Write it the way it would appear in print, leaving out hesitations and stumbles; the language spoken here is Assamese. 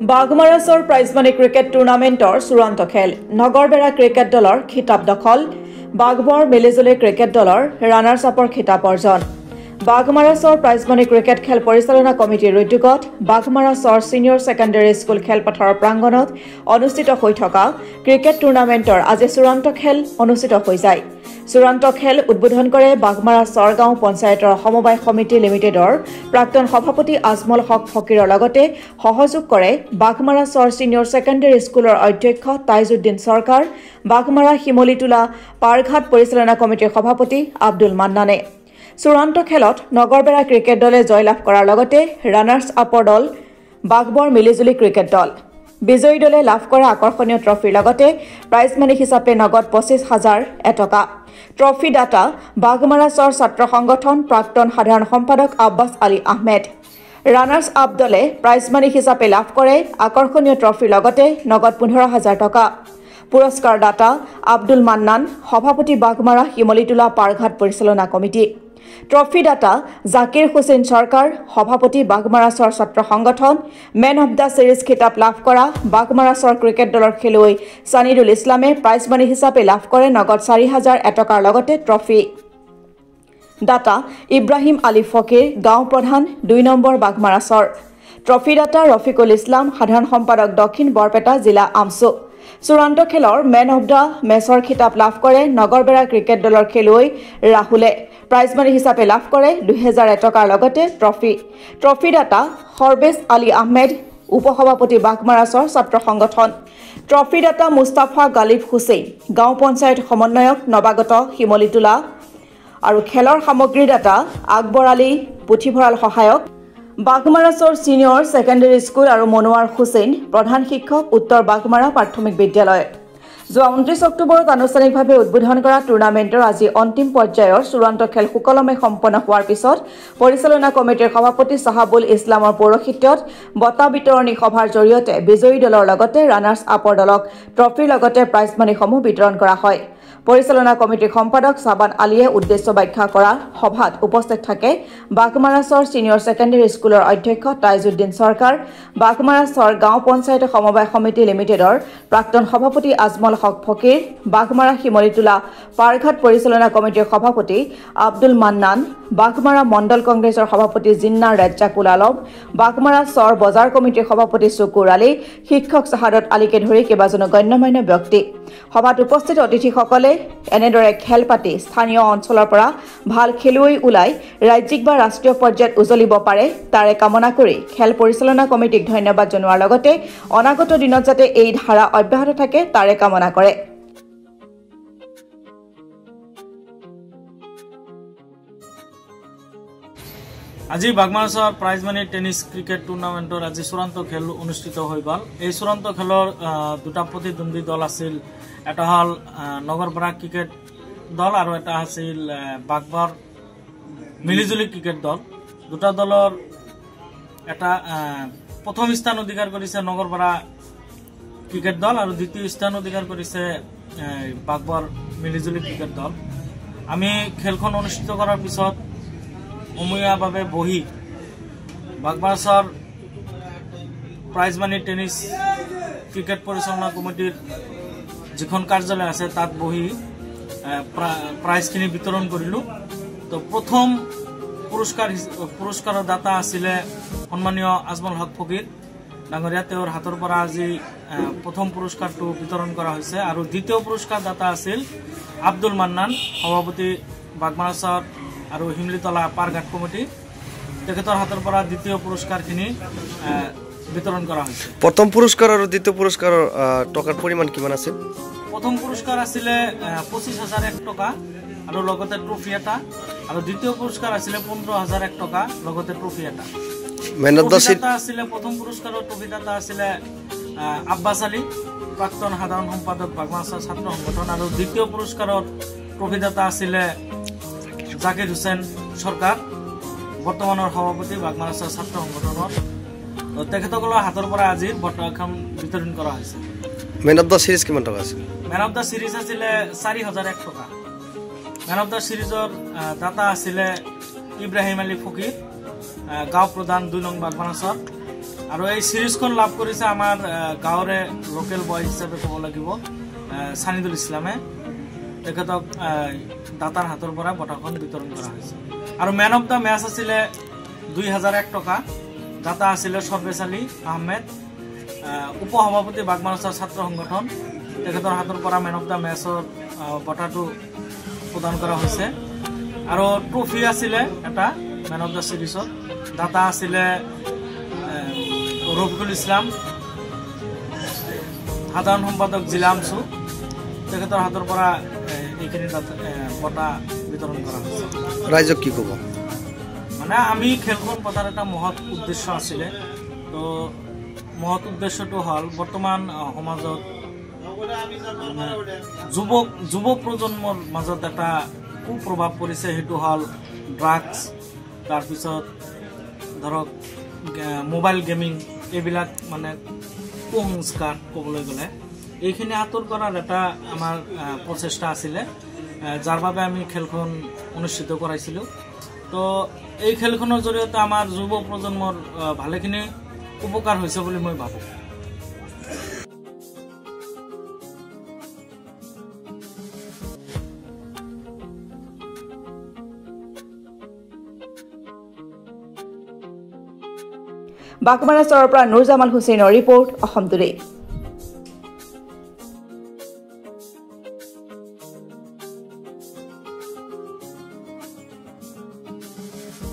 বাগমাৰাছৰ প্ৰাইজমানি ক্ৰিকেট টুৰ্ণামেণ্টৰ চূড়ান্ত খেল নগৰবেৰা ক্ৰিকেট দলৰ খিতাপ দখল বাগবৰ মিলিজুলি ক্ৰিকেট দলৰ ৰানাৰ্ছ আপৰ খিতাপ অৰ্জন বাগমাৰাছৰ প্ৰাইজমানি ক্ৰিকেট খেল পৰিচালনা কমিটিৰ উদ্যোগত বাগমাৰাছৰ ছিনিয়ৰ ছেকেণ্ডেৰী স্কুল খেলপথাৰৰ প্ৰাংগণত অনুষ্ঠিত হৈ থকা ক্ৰিকেট টুৰ্ণামেণ্টৰ আজি চূড়ান্ত খেল অনুষ্ঠিত হৈ যায় চূড়ান্ত খেল উদ্বোধন কৰে বাগমাৰা চৰগাঁও পঞ্চায়তৰ সমবায় সমিতি লিমিটেডৰ প্ৰাক্তন সভাপতি আজমল হক ফকিৰৰ লগতে সহযোগ কৰে বাগমাৰা চৰ ছিনিয়ৰ ছেকেণ্ডেৰী স্কুলৰ অধ্যক্ষ তাইজুদ্দিন সৰকাৰ বাগমাৰা শিমলিটোলা পাৰঘাট পৰিচালনা কমিটিৰ সভাপতি আব্দুল মান্নানে চূড়ান্ত খেলত নগৰবেৰা ক্ৰিকেট দলে জয়লাভ কৰাৰ লগতে ৰানাৰ্ছ আপৰ দল বাগবৰ মিলিজুলি ক্ৰিকেট দল বিজয়ী দলে লাভ কৰা আকৰ্ষণীয় ট্ৰফিৰ লগতে প্ৰাইজমানি হিচাপে নগদ 25,000 টকা ট্ৰফি দাতা বাগমাৰাছৰ ছাত্ৰ সংগঠন প্ৰাক্তন সাধাৰণ সম্পাদক আব্বাছ আলী আহমেদ ৰানাৰ্ছ আপ দলে প্ৰাইজমানি হিচাপে লাভ কৰে আকৰ্ষণীয় ট্ৰফিৰ লগতে নগদ 15,000 টকা পুৰস্কাৰ দাতা আব্দুল মান্নান সভাপতি বাগমাৰা শিমলিটোলা পাৰঘাট পৰিচালনা কমিটি ট্ৰফি দাতা জাকিৰ হুছেইন সৰকাৰ সভাপতি বাগমাৰাছৰ ছাত্ৰ সংগঠন মেন অফ দ্য সিৰিজ খিতাপ লাভ কৰা বাগমাৰাছৰ ক্ৰিকেট দলৰ খেলুৱৈ সানিদুল ইছলামে প্ৰাইজমানি হিচাপে লাভ কৰে নগদ 4,000 টকাৰ লগতে ট্ৰফি দাতা ইব্ৰাহিম আলী ফকিৰ গাঁও প্ৰধান 2 নম্বৰ বাগমাৰাছৰ ট্ৰফি দাতা ৰফিকুল ইছলাম সাধাৰণ সম্পাদক দক্ষিণ বৰপেটা জিলা আমচু চূড়ান্ত খেলৰ মেন অফ দ্য মেচৰ খিতাপ লাভ কৰে নগৰবেৰা ক্ৰিকেট দলৰ খেলুৱৈ ৰাহুলে প্ৰাইজমানি হিচাপে লাভ কৰে 2,000 টকাৰ লগতে ট্ৰফি দাতা সৰবেজ আলী আহমেদ উপসভাপতি বাগমাৰাছৰ ছাত্ৰ সংগঠন ট্ৰফি দাতা মুস্তাফা গালিব হুছেইন গাঁও পঞ্চায়ত সমন্বয়ক নৱাগত শিমলিটোলা আৰু খেলৰ সামগ্ৰী দাতা আকবৰ আলী পুথিভঁৰাল সহায়ক বাগমাৰাছৰ ছিনিয়ৰ ছেকেণ্ডেৰী স্কুল আৰু মনোৱাৰ হুছেইন প্ৰধান শিক্ষক উত্তৰ বাগমাৰা প্ৰাথমিক বিদ্যালয় যোৱা 29 অক্টোবৰত আনুষ্ঠানিকভাৱে উদ্বোধন কৰা টুৰ্ণামেণ্টৰ আজি অন্তিম পৰ্যায়ৰ চূড়ান্ত খেল সুকলমে সম্পন্ন হোৱাৰ পিছত পৰিচালনা কমিটিৰ সভাপতি সাহাবুল ইছলামৰ পৌৰহিত্যত বঁটা বিতৰণী সভাৰ জৰিয়তে বিজয়ী দলৰ লগতে ৰানাৰ্ছ আপৰ দলক ট্ৰফিৰ লগতে প্ৰাইজমানিসমূহ বিতৰণ কৰা হয় পৰিচালনা কমিটিৰ সম্পাদক সাবান আলীয়ে উদ্দেশ্য ব্যাখ্যা কৰা সভাত উপস্থিত থাকে বাগমাৰাছৰ ছিনিয়ৰ ছেকেণ্ডেৰী স্কুলৰ অধ্যক্ষ তাইজুদ্দিন সৰকাৰ বাগমাৰাছৰ গাঁও পঞ্চায়ত সমবায় সমিতি লিমিটেডৰ প্ৰাক্তন সভাপতি আজমল হক ফকিৰ বাগমাৰা শিমলিটোলা পাৰঘাট পৰিচালনা কমিটিৰ সভাপতি আব্দুল মান্নান বাগমাৰা মণ্ডল কংগ্ৰেছৰ সভাপতি জিন্নাৰ ৰাজ্জাকুল আলম বাগমাৰা চৰ বজাৰ কমিটিৰ সভাপতি সুকুৰ আলী শিক্ষক শাহাদত আলীকে ধৰি কেইবাজনো গণ্যমান্য ব্যক্তি সভাত উপস্থিত অতিথিসকলে এনেদৰে খেল পাতি স্থানীয় অঞ্চলৰ পৰা ভাল খেলুৱৈ ওলাই ৰাজ্যিক বা ৰাষ্ট্ৰীয় পৰ্যায়ত উজলিব পাৰে তাৰে কামনা কৰি খেল পৰিচালনা কমিটিক ধন্যবাদ জনোৱাৰ লগতে অনাগত দিনত যাতে এই ধাৰা অব্যাহত থাকে তাৰে কামনা কৰে আজি বাগমাৰাছৰ প্ৰাইজমানি টেনিছ ক্ৰিকেট টুৰ্ণামেণ্টৰ আজি চূড়ান্ত খেল অনুষ্ঠিত হৈ গ'ল এই চূড়ান্ত খেলৰ দুটা প্ৰতিদ্বন্দ্বী দল আছিল এটা হল নগৰবেৰা ক্ৰিকেট দল আৰু এটা আছিল বাগবৰ মিলিজুলি ক্ৰিকেট দল দুটা দলৰ এটা প্ৰথম স্থান অধিকাৰ কৰিছে নগৰবেৰা ক্ৰিকেট দল আৰু দ্বিতীয় স্থান অধিকাৰ কৰিছে বাগবৰ মিলিজুলি ক্ৰিকেট দল আমি খেলখন অনুষ্ঠিত কৰাৰ পিছত সমূহীয়াভাৱে বহি বাগমাৰাছৰ প্ৰাইজমানি টেনিছ ক্ৰিকেট পৰিচালনা কমিটিৰ যিখন কাৰ্যালয় আছে তাত বহি প্ৰাইজখিনি বিতৰণ কৰিলোঁ তো প্ৰথম পুৰস্কাৰৰ দাতা আছিলে সন্মানীয় আজমল হক ফকিৰ ডাঙৰীয়া তেওঁৰ হাতৰ পৰা আজি প্ৰথম পুৰস্কাৰটো বিতৰণ কৰা হৈছে আৰু দ্বিতীয় পুৰস্কাৰ দাতা আছিল আব্দুল মান্নান সভাপতি বাগমাৰাছৰ আৰু শিমলিটোলা পাৰঘাট কমিটি তেখেতৰ হাতৰ পৰা দ্বিতীয় পুৰস্কাৰখিনি বিতৰণ কৰা হৈছে প্ৰথম পুৰস্কাৰ আৰু দ্বিতীয় পুৰস্কাৰৰ টকাৰ পৰিমাণ কিমান আছিল প্ৰথম পুৰস্কাৰ আছিলে 25,001 টকা আৰু লগতে ট্ৰফি এটা আৰু দ্বিতীয় পুৰস্কাৰ আছিলে 15,001 টকা লগতে ট্ৰফি এটা মেন অফ দ্য সিৰিজ আছিলে প্ৰথম পুৰস্কাৰৰ ট্ৰফি এটা আছিলে আব্বাছ আলী প্ৰাক্তন সাধাৰণ সম্পাদক বাগমাৰাছৰ ছাত্ৰ সংগঠন আৰু দ্বিতীয় পুৰস্কাৰৰ ট্ৰফি এটা আছিলে জাকিৰ হুছেইন সৰকাৰ বৰ্তমানৰ সভাপতি বাগমাৰাছৰ ছাত্ৰ সংগঠনৰ তেখেতসকলৰ হাতৰ পৰা আজি বঁটাখন বিতৰণ কৰা হৈছে মেন অফ দ্য সিৰিজ কিমান টকা আছিল মেন অফ দ্য সিৰিজ আছিলে 4,001 টকা মেন অফ দ্য সিৰিজৰ দাতা আছিলে ইব্ৰাহিম আলী ফকিৰ গাঁও প্ৰধান 2 নং বাগমাৰাছৰ আৰু এই সিৰিজখন লাভ কৰিছে আমাৰ গাঁৱৰে লোকেল বয় হিচাপে ক'ব লাগিব সানিদুল ইছলামে তেখেতক দাতাৰ হাতৰ পৰা বঁটাখন বিতৰণ কৰা হৈছে আৰু মেন অফ দ্য মেচ আছিলে 2001 টকা দাতা আছিলে সৰ্বেশ আলী আহমেদ উপসভাপতি বাগমাৰাছৰ ছাত্ৰ সংগঠন তেখেতৰ হাতৰ পৰা মেন অফ দ্য মেচৰ বঁটাটো প্ৰদান কৰা হৈছে আৰু ট্ৰফি আছিলে এটা মেন অফ দ্য সিৰিজত দাতা আছিলে ৰফিকুল ইসলাম সাধাৰণ সম্পাদক জিলামসু তেখেতৰ হাতৰ পৰা এইখিনি বঁটা বিতৰণ কৰা হৈছে ৰাইজক কি ক'ব মানে আমি খেলখন পতাৰ এটা মহৎ উদ্দেশ্য আছিলে তো মহৎ উদ্দেশ্যটো হ'ল বৰ্তমান সমাজত যুৱ প্ৰজন্মৰ মাজত এটা কুপ্ৰভাৱ পৰিছে সেইটো হ'ল ড্ৰাগছ তাৰপিছত ধৰক মোবাইল গেমিং এইবিলাক মানে কুসংস্কাৰ ক'বলৈ গ'লে এইখিনি আঁতৰ কৰাৰ এটা আমাৰ প্ৰচেষ্টা আছিলে যাৰ বাবে আমি খেলখন অনুষ্ঠিত কৰাইছিলোঁ তো এই খেলখনৰ জৰিয়তে আমাৰ যুৱ প্ৰজন্মৰ ভালেখিনি উপকাৰ হৈছে বুলি মই ভাবোঁ বাগমাৰা চহৰৰ পৰা নুৰজামাল হুছেইনৰ ৰিপৰ্ট অসম টুডে।